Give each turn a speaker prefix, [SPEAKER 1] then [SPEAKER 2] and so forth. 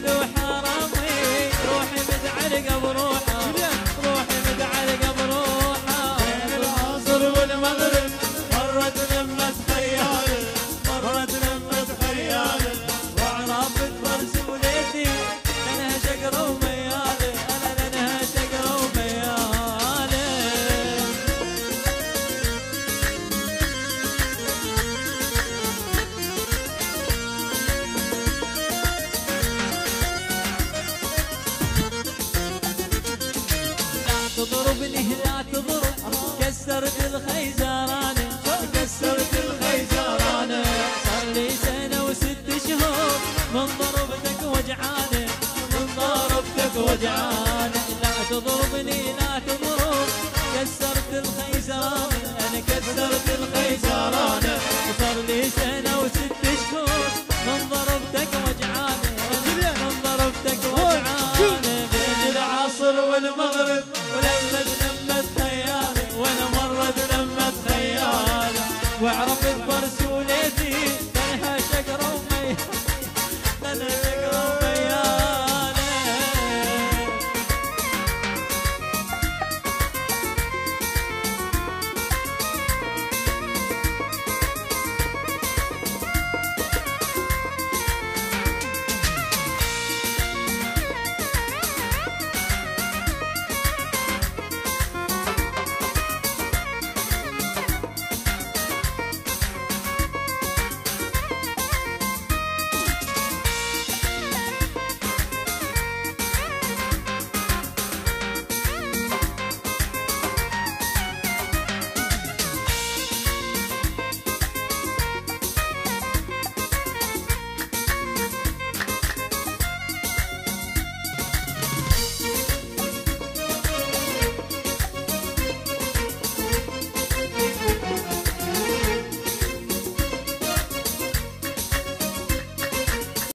[SPEAKER 1] ذو حرامي روحي متعلقة بروحه روحي متعلقة بروحه
[SPEAKER 2] بين العصر والمغرب مرت لمة خيالي مرت لمة خيالي
[SPEAKER 1] واعرافك فرس وليدي لانها شقرة وميالي انا لانها شقرة وميالي تضربني لا تضرب كسرت الخيزرانة
[SPEAKER 2] كسرت الخيزرانة
[SPEAKER 1] صار لي سنة و6 شهور من ضربتك وجعانة
[SPEAKER 2] من ضربتك وجعانة